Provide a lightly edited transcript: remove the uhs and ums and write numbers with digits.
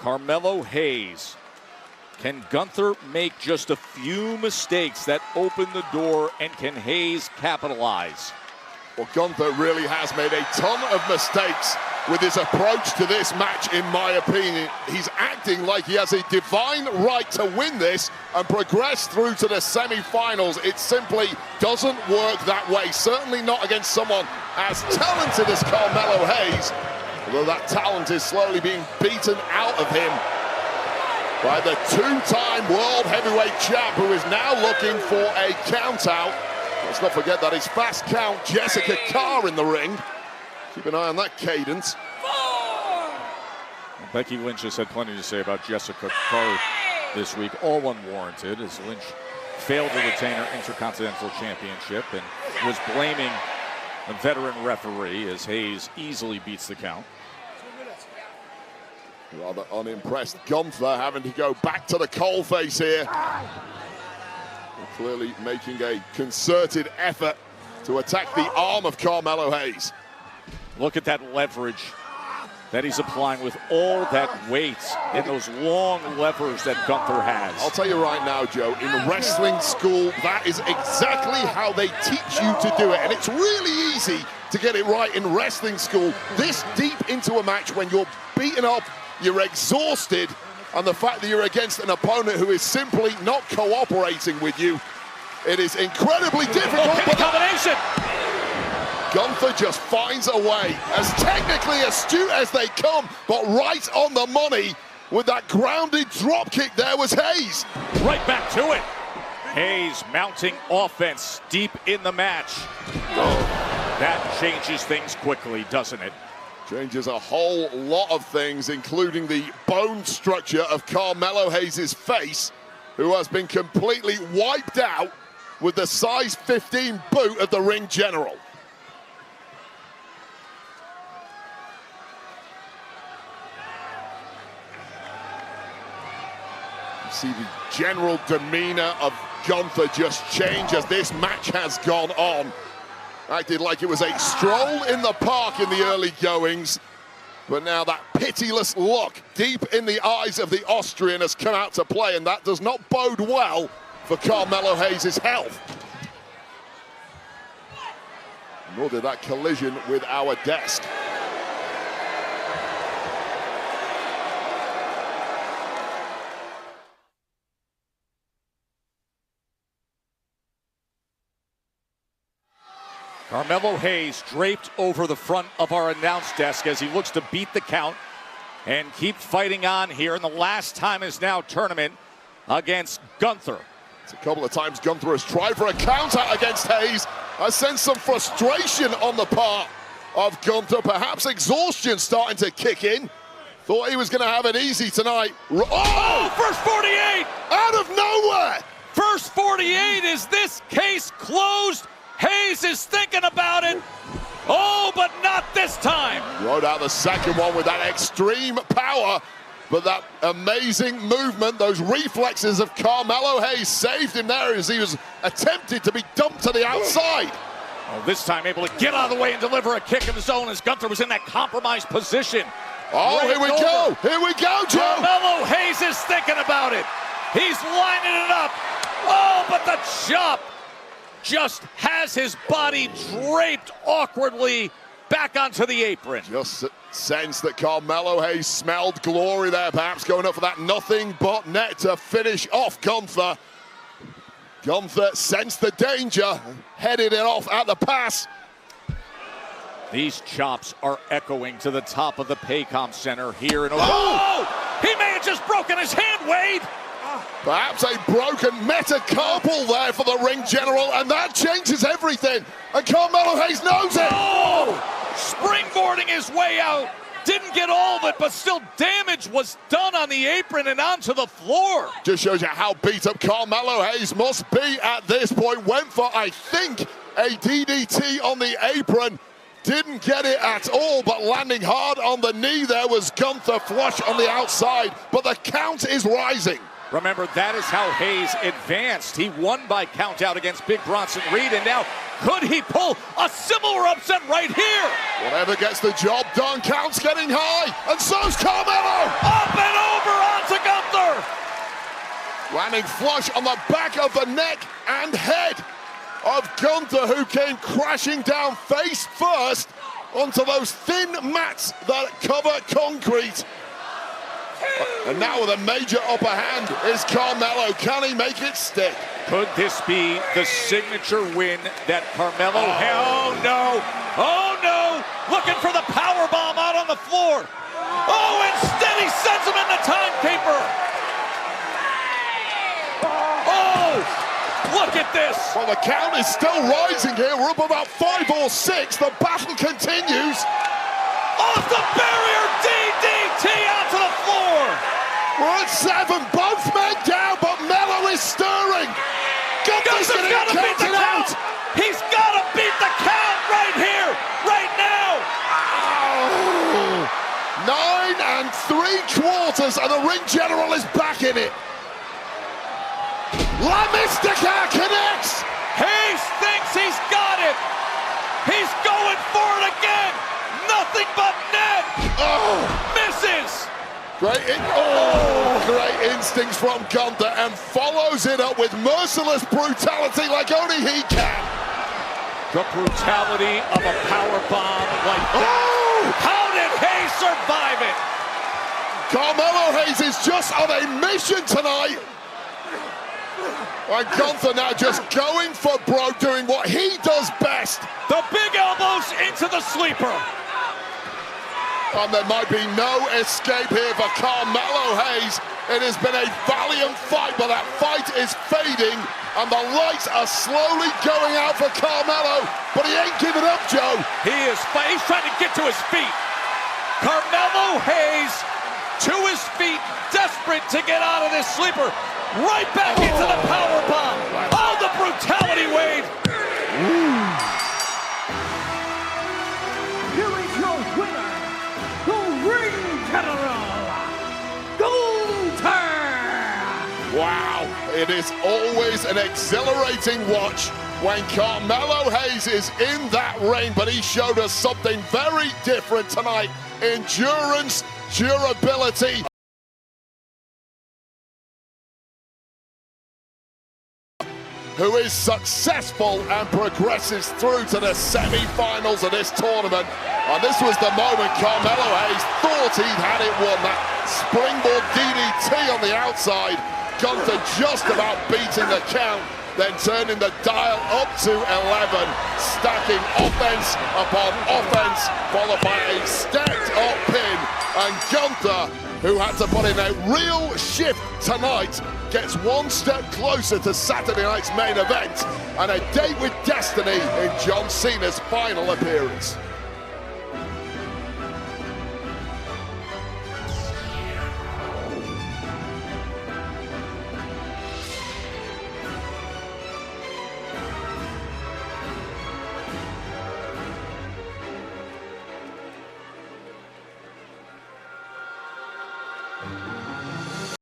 Carmelo Hayes. Can Gunther make just a few mistakes that open the door, and can Hayes capitalize? Well, Gunther really has made a ton of mistakes with his approach to this match, in my opinion. He's acting like he has a divine right to win this and progress through to the semi-finals. It simply doesn't work that way, certainly not against someone as talented as Carmelo Hayes, although that talent is slowly being beaten out of him by the two-time world heavyweight champ, who is now looking for a count-out. Let's not forget that his fast count, Jessica Carr, in the ring. Keep an eye on that cadence. Becky Lynch has had plenty to say about Jessica Carr this week, all unwarranted, as Lynch failed to retain her Intercontinental Championship and was blaming a veteran referee as Hayes easily beats the count. Rather unimpressed Gunther having to go back to the coalface here. Clearly making a concerted effort to attack the arm of Carmelo Hayes. Look at that leverage that he's applying with all that weight in those long levers that Gunther has. I'll tell you right now, Joe, in wrestling school, that is exactly how they teach you to do it. And it's really easy to get it right in wrestling school. This deep into a match when you're beaten up, you're exhausted, and the fact that you're against an opponent who is simply not cooperating with you, it is incredibly difficult. Oh, but combination! Gunther just finds a way, as technically astute as they come, but right on the money with that grounded drop kick there was Hayes. Right back to it. Hayes mounting offense deep in the match. Oh, that changes things quickly, doesn't it? Changes a whole lot of things, including the bone structure of Carmelo Hayes' face, who has been completely wiped out with the size 15 boot of the ring general. You see the general demeanor of Gunther just change as this match has gone on. Acted like it was a stroll in the park in the early goings, but now that pitiless look deep in the eyes of the Austrian has come out to play, and that does not bode well for Carmelo Hayes' health. Nor did that collision with our desk. Carmelo Hayes draped over the front of our announce desk as he looks to beat the count and keep fighting on here in the last time is now tournament against Gunther. It's a couple of times Gunther has tried for a counter against Hayes. I sense some frustration on the part of Gunther, perhaps exhaustion starting to kick in. Thought he was going to have it easy tonight. Oh, first 48! Out of nowhere! First 48, is this case closed? Hayes is thinking about it. Oh, but not this time. Rode out the second one with that extreme power, but that amazing movement, those reflexes of Carmelo Hayes saved him there as he was attempted to be dumped to the outside. Oh, this time able to get out of the way and deliver a kick in the zone as Gunther was in that compromised position. Oh, here we go. Here we go, Joe. Carmelo Hayes is thinking about it. He's lining it up. Oh, but the chop just has his body draped awkwardly back onto the apron. Just sense that Carmelo Hayes smelled glory there, perhaps going up for that nothing but net to finish off Gunther. Gunther sensed the danger, headed it off at the pass. These chops are echoing to the top of the Paycom Center here in Oklahoma. Oh! He may have just broken his hand, Wade. Perhaps a broken metacarpal there for the ring general, and that changes everything. And Carmelo Hayes knows it. Oh! Springboarding his way out. Didn't get all of it, but still damage was done on the apron and onto the floor. Just shows you how beat up Carmelo Hayes must be at this point. Went for, I think, a DDT on the apron. Didn't get it at all, but landing hard on the knee there was Gunther, flush on the outside, but the count is rising. Remember, that is how Hayes advanced. He won by count out against Big Bronson Reed, and now could he pull a similar upset right here? Whatever gets the job done, count's getting high, and so's Carmelo! Up and over! Landing flush on the back of the neck and head of Gunther, who came crashing down face first onto those thin mats that cover concrete. And now with a major upper hand is Carmelo. Can he make it stick? Could this be the signature win that Carmelo had? Oh no! Oh no! Looking for the power bomb out on the floor. Oh, instead he sends him in the timekeeper. Oh! Look at this! Well, the count is still rising here. We're up about 5 or 6. The battle continues. Off the barrier, DDT out to the floor. We're at 7. Both men down, but Melo is stirring. Gunther's going to get counted out. He's got to beat the count right here, right now. Oh, 9 3/4, and the ring general is back in it. La Mystica connects. Hayes thinks he's got it. He's going for it again. Nothing but net. Oh, misses. Great instincts from Gunther, and follows it up with merciless brutality like only he can. The brutality of a power bomb like that. Oh! How did Hayes survive it? Carmelo Hayes is just on a mission tonight. And Gunther now just going for broke, doing what he does best. The big elbows into the sleeper. And there might be no escape here for Carmelo Hayes. It has been a valiant fight, but that fight is fading, and the lights are slowly going out for Carmelo. But he ain't giving up, Joe. He's trying to get to his feet. Carmelo Hayes to his feet, desperate to get out of this sleeper. Right back into the power bomb. Oh, the brutality wave. Here is your winner, the Ring General, Gunther. Wow, it is always an exhilarating watch when Carmelo Hayes is in that ring, but he showed us something very different tonight. Endurance, durability. Who is successful and progresses through to the semi-finals of this tournament. And this was the moment Carmelo Hayes thought he'd had it won. That springboard DDT on the outside. Gunther just about beating the count, then turning the dial up to 11, stacking offense upon offense, followed by a stacked up pin. And Gunther, who had to put in a real shift tonight, gets one step closer to Saturday night's main event and a date with destiny in John Cena's final appearance.